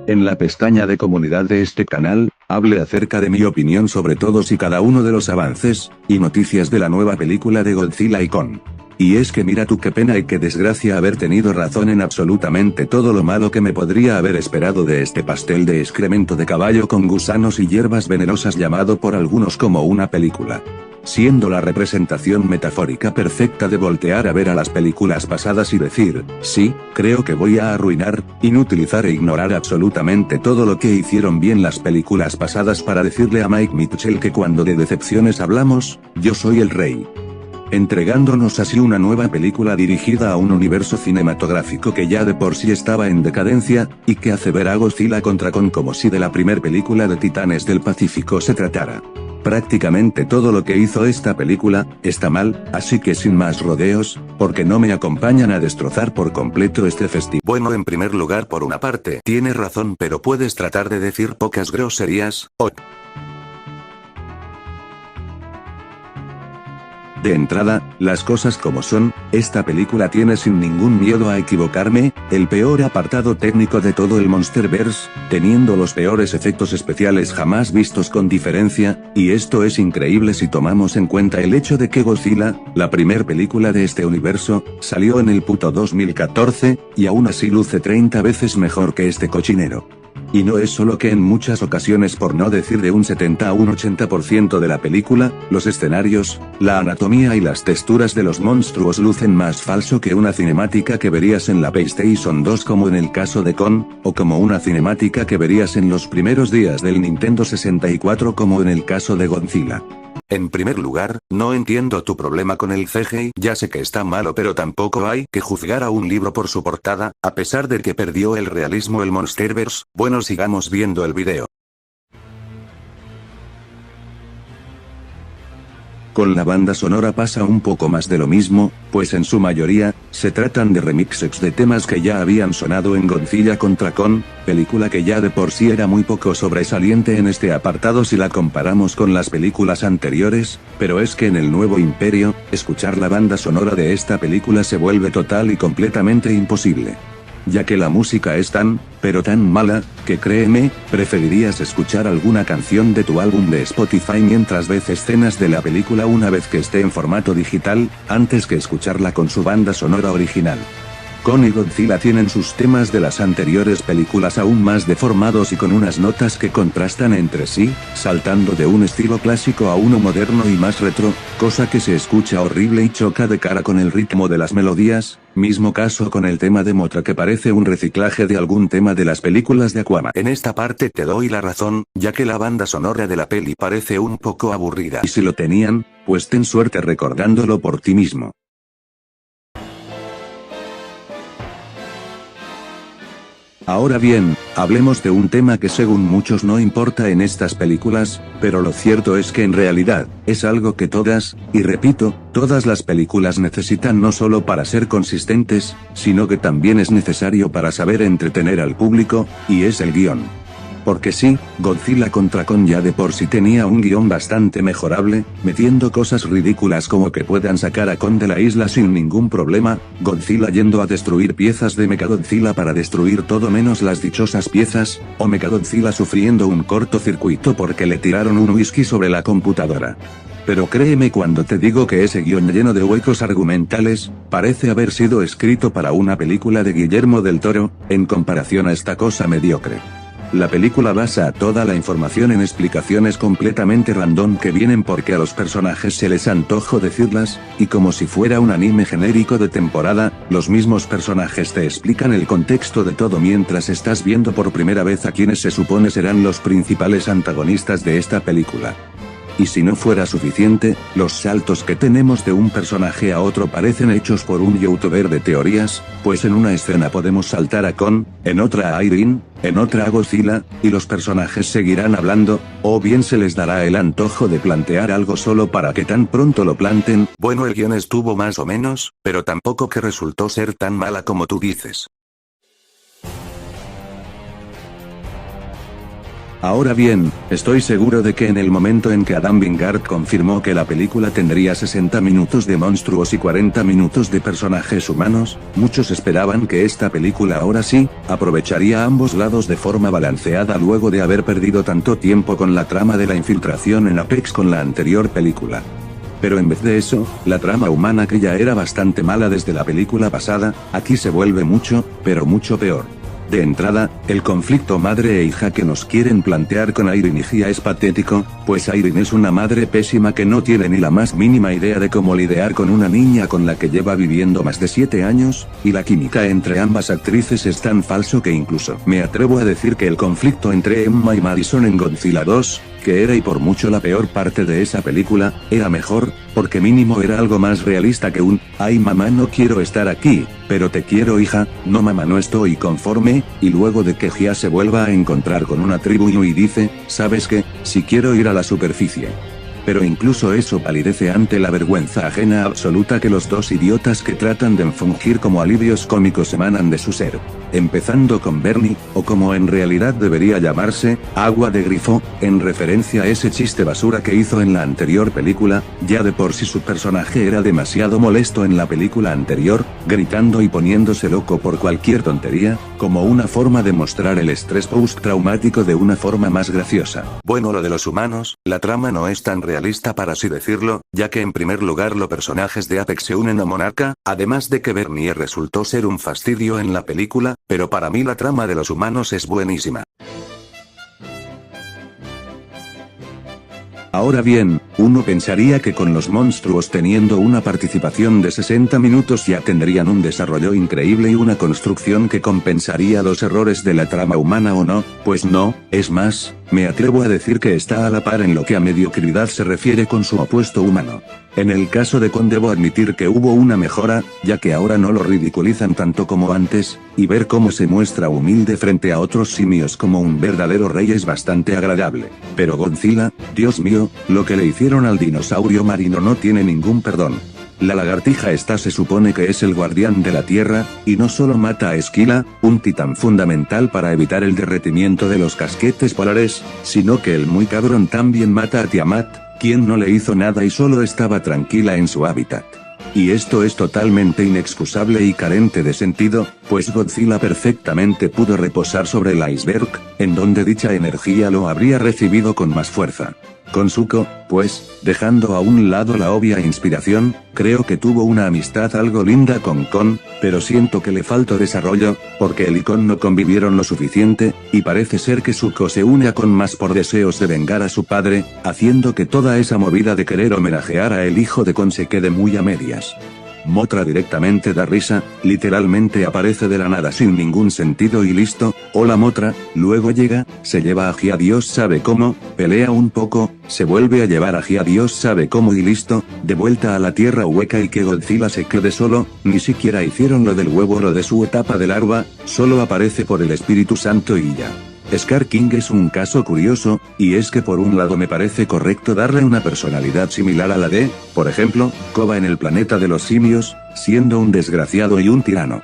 En la pestaña de comunidad de este canal, hable acerca de mi opinión sobre todos y cada uno de los avances, y noticias de la nueva película de Godzilla y Kong. Y es que mira tú qué pena y qué desgracia haber tenido razón en absolutamente todo lo malo que me podría haber esperado de este pastel de excremento de caballo con gusanos y hierbas venenosas llamado por algunos como una película. Siendo la representación metafórica perfecta de voltear a ver a las películas pasadas y decir, sí, creo que voy a arruinar, inutilizar e ignorar absolutamente todo lo que hicieron bien las películas pasadas para decirle a Mike Mitchell que cuando de decepciones hablamos, yo soy el rey. Entregándonos así una nueva película dirigida a un universo cinematográfico que ya de por sí estaba en decadencia, y que hace ver a Godzilla contra Kong como si de la primer película de Titanes del Pacífico se tratara. Prácticamente todo lo que hizo esta película, está mal, así que sin más rodeos, porque no me acompañan a destrozar por completo este festival. Bueno, en primer lugar, por una parte, tienes razón, pero puedes tratar de decir pocas groserías, ¿o? De entrada, las cosas como son, esta película tiene sin ningún miedo a equivocarme, el peor apartado técnico de todo el Monsterverse, teniendo los peores efectos especiales jamás vistos con diferencia, y esto es increíble si tomamos en cuenta el hecho de que Godzilla, la primer película de este universo, salió en el puto 2014, y aún así luce 30 veces mejor que este cochinero. Y no es solo que en muchas ocasiones, por no decir de un 70 a un 80% de la película, los escenarios, la anatomía y las texturas de los monstruos lucen más falso que una cinemática que verías en la PlayStation 2 como en el caso de Kong, o como una cinemática que verías en los primeros días del Nintendo 64 como en el caso de Godzilla. En primer lugar, no entiendo tu problema con el CGI, ya sé que está malo, pero tampoco hay que juzgar a un libro por su portada, a pesar de que perdió el realismo el Monsterverse. Bueno, sigamos viendo el video. Con la banda sonora pasa un poco más de lo mismo, pues en su mayoría, se tratan de remixes de temas que ya habían sonado en Godzilla contra Kong, película que ya de por sí era muy poco sobresaliente en este apartado si la comparamos con las películas anteriores, pero es que en el Nuevo Imperio, escuchar la banda sonora de esta película se vuelve total y completamente imposible. Ya que la música es tan, pero tan mala, que créeme, preferirías escuchar alguna canción de tu álbum de Spotify mientras ves escenas de la película una vez que esté en formato digital, antes que escucharla con su banda sonora original. Kong y Godzilla tienen sus temas de las anteriores películas aún más deformados y con unas notas que contrastan entre sí, saltando de un estilo clásico a uno moderno y más retro, cosa que se escucha horrible y choca de cara con el ritmo de las melodías, mismo caso con el tema de Mothra que parece un reciclaje de algún tema de las películas de Aquaman. En esta parte te doy la razón, ya que la banda sonora de la peli parece un poco aburrida. Y si lo tenían, pues ten suerte recordándolo por ti mismo. Ahora bien, hablemos de un tema que según muchos no importa en estas películas, pero lo cierto es que en realidad, es algo que todas, y repito, todas las películas necesitan no solo para ser consistentes, sino que también es necesario para saber entretener al público, y es el guión. Porque sí, Godzilla contra Kong ya de por sí tenía un guión bastante mejorable, metiendo cosas ridículas como que puedan sacar a Kong de la isla sin ningún problema, Godzilla yendo a destruir piezas de Mechagodzilla para destruir todo menos las dichosas piezas, o Mechagodzilla sufriendo un cortocircuito porque le tiraron un whisky sobre la computadora. Pero créeme cuando te digo que ese guión lleno de huecos argumentales, parece haber sido escrito para una película de Guillermo del Toro, en comparación a esta cosa mediocre. La película basa toda la información en explicaciones completamente random que vienen porque a los personajes se les antojó decirlas, y como si fuera un anime genérico de temporada, los mismos personajes te explican el contexto de todo mientras estás viendo por primera vez a quienes se supone serán los principales antagonistas de esta película. Y si no fuera suficiente, los saltos que tenemos de un personaje a otro parecen hechos por un youtuber de teorías, pues en una escena podemos saltar a Kong, en otra a Irene, en otra a Godzilla, y los personajes seguirán hablando, o bien se les dará el antojo de plantear algo solo para que tan pronto lo planten. Bueno, el guión estuvo más o menos, pero tampoco que resultó ser tan mala como tú dices. Ahora bien, estoy seguro de que en el momento en que Adam Wingard confirmó que la película tendría 60 minutos de monstruos y 40 minutos de personajes humanos, muchos esperaban que esta película ahora sí, aprovecharía ambos lados de forma balanceada luego de haber perdido tanto tiempo con la trama de la infiltración en Apex con la anterior película. Pero en vez de eso, la trama humana que ya era bastante mala desde la película pasada, aquí se vuelve mucho, pero mucho peor. De entrada, el conflicto madre e hija que nos quieren plantear con Irene y Gia es patético, pues Irene es una madre pésima que no tiene ni la más mínima idea de cómo lidiar con una niña con la que lleva viviendo más de 7 años, y la química entre ambas actrices es tan falso que incluso me atrevo a decir que el conflicto entre Emma y Madison en Godzilla 2, que era y por mucho la peor parte de esa película, era mejor, porque mínimo era algo más realista que un, ay mamá no quiero estar aquí, pero te quiero hija, no mamá no estoy conforme, y luego de que Gia se vuelva a encontrar con una tribu y dice, ¿sabes qué? Si quiero ir a la superficie. Pero incluso eso palidece ante la vergüenza ajena absoluta que los dos idiotas que tratan de fungir como alivios cómicos emanan de su ser. Empezando con Bernie, o como en realidad debería llamarse, Agua de Grifo, en referencia a ese chiste basura que hizo en la anterior película, ya de por sí su personaje era demasiado molesto en la película anterior, gritando y poniéndose loco por cualquier tontería, como una forma de mostrar el estrés post-traumático de una forma más graciosa. Bueno, lo de los humanos, la trama no es tan realista para así decirlo, ya que en primer lugar los personajes de Apex se unen a Monarca, además de que Bernie resultó ser un fastidio en la película, pero para mí la trama de los humanos es buenísima. Ahora bien, uno pensaría que con los monstruos teniendo una participación de 60 minutos ya tendrían un desarrollo increíble y una construcción que compensaría los errores de la trama humana o no, pues no, es más, me atrevo a decir que está a la par en lo que a mediocridad se refiere con su opuesto humano. En el caso de Con debo admitir que hubo una mejora, ya que ahora no lo ridiculizan tanto como antes, y ver cómo se muestra humilde frente a otros simios como un verdadero rey es bastante agradable. Pero Godzilla, Dios mío, lo que le hicieron al dinosaurio marino no tiene ningún perdón. La lagartija esta se supone que es el guardián de la Tierra, y no solo mata a Esquila, un titán fundamental para evitar el derretimiento de los casquetes polares, sino que el muy cabrón también mata a Tiamat, quien no le hizo nada y solo estaba tranquila en su hábitat. Y esto es totalmente inexcusable y carente de sentido, pues Godzilla perfectamente pudo reposar sobre el iceberg, en donde dicha energía lo habría recibido con más fuerza. Con Zuko, pues, dejando a un lado la obvia inspiración, creo que tuvo una amistad algo linda con Kon, pero siento que le faltó desarrollo, porque él y Kon no convivieron lo suficiente, y parece ser que Zuko se une a Kon más por deseos de vengar a su padre, haciendo que toda esa movida de querer homenajear a el hijo de Kon se quede muy a medias. Mothra directamente da risa, literalmente aparece de la nada sin ningún sentido y listo, hola Mothra, luego llega, se lleva a Gia Dios sabe cómo, pelea un poco, se vuelve a llevar a Gia Dios sabe cómo y listo, de vuelta a la tierra hueca y que Godzilla se quede solo, ni siquiera hicieron lo del huevo o lo de su etapa de larva, solo aparece por el Espíritu Santo y ya. Scar King es un caso curioso, y es que por un lado me parece correcto darle una personalidad similar a la de, por ejemplo, Koba en el planeta de los simios, siendo un desgraciado y un tirano.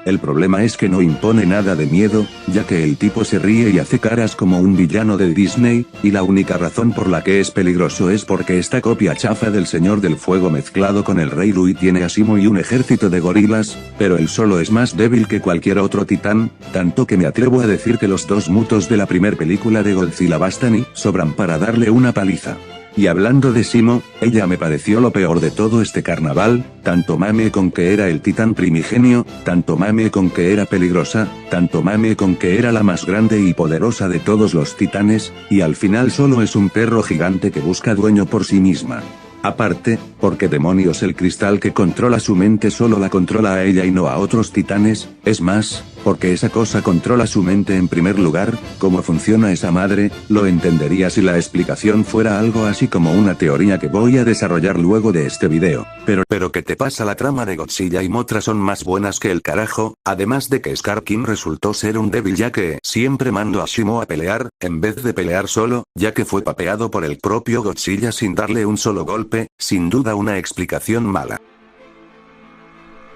El problema es que no impone nada de miedo, ya que el tipo se ríe y hace caras como un villano de Disney, y la única razón por la que es peligroso es porque esta copia chafa del Señor del Fuego mezclado con el Rey Louie tiene a Simo y un ejército de gorilas, pero él solo es más débil que cualquier otro titán, tanto que me atrevo a decir que los dos mutos de la primer película de Godzilla bastan y sobran para darle una paliza. Y hablando de Simo, ella me pareció lo peor de todo este carnaval, tanto mame con que era el titán primigenio, tanto mame con que era peligrosa, tanto mame con que era la más grande y poderosa de todos los titanes, y al final solo es un perro gigante que busca dueño por sí misma. Aparte, porque demonios el cristal que controla su mente solo la controla a ella y no a otros titanes, es más, porque esa cosa controla su mente en primer lugar, cómo funciona esa madre, lo entendería si la explicación fuera algo así como una teoría que voy a desarrollar luego de este video, Pero ¿qué te pasa? La trama de Godzilla y Mothra son más buenas que el carajo, además de que Scar King resultó ser un débil ya que siempre mandó a Shimo a pelear, en vez de pelear solo, ya que fue papeado por el propio Godzilla sin darle un solo golpe, sin duda una explicación mala.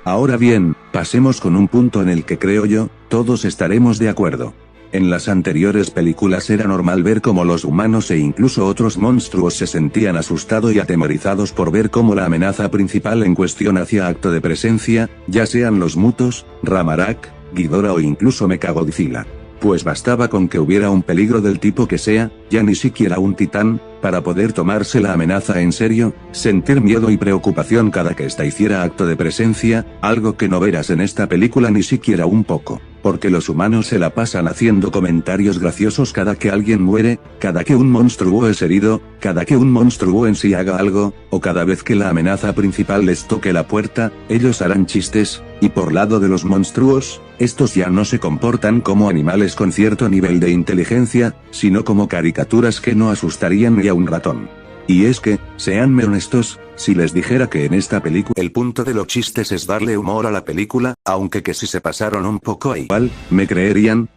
Ahora bien, pasemos con un punto en el que creo yo, todos estaremos de acuerdo. En las anteriores películas era normal ver cómo los humanos e incluso otros monstruos se sentían asustados y atemorizados por ver cómo la amenaza principal en cuestión hacía acto de presencia, ya sean los Mutos, Ramarak, Ghidorah o incluso Mechagodzilla. Pues bastaba con que hubiera un peligro del tipo que sea, ya ni siquiera un titán, para poder tomarse la amenaza en serio, sentir miedo y preocupación cada que ésta hiciera acto de presencia, algo que no verás en esta película ni siquiera un poco, porque los humanos se la pasan haciendo comentarios graciosos cada que alguien muere, cada que un monstruo es herido, cada que un monstruo en sí haga algo, o cada vez que la amenaza principal les toque la puerta, ellos harán chistes, y por lado de los monstruos, estos ya no se comportan como animales con cierto nivel de inteligencia, sino como caricaturas que no asustarían ni a un ratón. Y es que, seanme honestos, si les dijera que en esta película el punto de los chistes es darle humor a la película, aunque que si se pasaron un poco ahí. igual, ¿me creerían?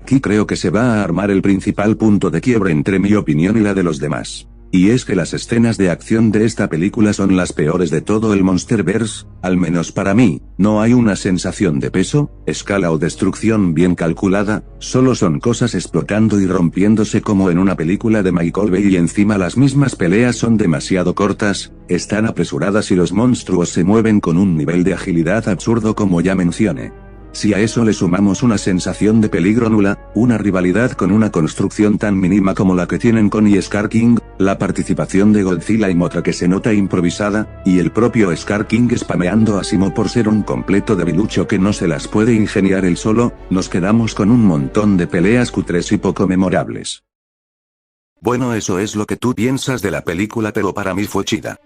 Aquí creo que se va a armar el principal punto de quiebre entre mi opinión y la de los demás. Y es que las escenas de acción de esta película son las peores de todo el Monsterverse, al menos para mí. No hay una sensación de peso, escala o destrucción bien calculada, solo son cosas explotando y rompiéndose como en una película de Michael Bay, y encima las mismas peleas son demasiado cortas, están apresuradas y los monstruos se mueven con un nivel de agilidad absurdo como ya mencioné. Si a eso le sumamos una sensación de peligro nula, una rivalidad con una construcción tan mínima como la que tienen Kong y Scar King, la participación de Godzilla y Mothra que se nota improvisada, y el propio Scar King spameando a Simo por ser un completo debilucho que no se las puede ingeniar él solo, nos quedamos con un montón de peleas cutres y poco memorables. Bueno, eso es lo que tú piensas de la película, pero para mí fue chida.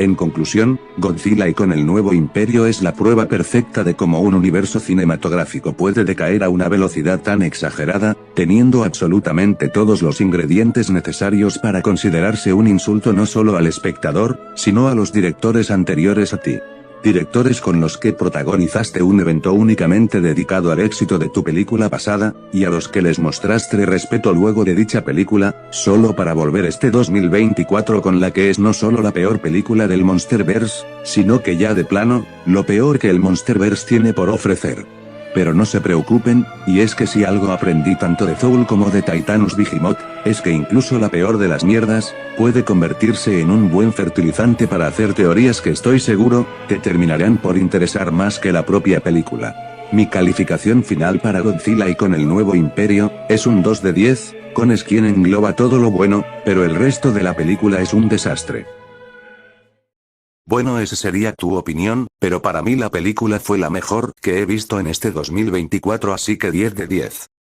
En conclusión, Godzilla y con el nuevo imperio es la prueba perfecta de cómo un universo cinematográfico puede decaer a una velocidad tan exagerada, teniendo absolutamente todos los ingredientes necesarios para considerarse un insulto no solo al espectador, sino a los directores anteriores a ti. Directores con los que protagonizaste un evento únicamente dedicado al éxito de tu película pasada, y a los que les mostraste respeto luego de dicha película, solo para volver este 2024 con la que es no solo la peor película del Monsterverse, sino que ya de plano, lo peor que el Monsterverse tiene por ofrecer. Pero no se preocupen, y es que si algo aprendí tanto de Soul como de Titanus Behemoth, es que incluso la peor de las mierdas, puede convertirse en un buen fertilizante para hacer teorías que estoy seguro, te terminarán por interesar más que la propia película. Mi calificación final para Godzilla y con el nuevo imperio, es un 2 de 10, con es quien engloba todo lo bueno, pero el resto de la película es un desastre. Bueno, esa sería tu opinión, pero para mí la película fue la mejor que he visto en este 2024, así que 10 de 10.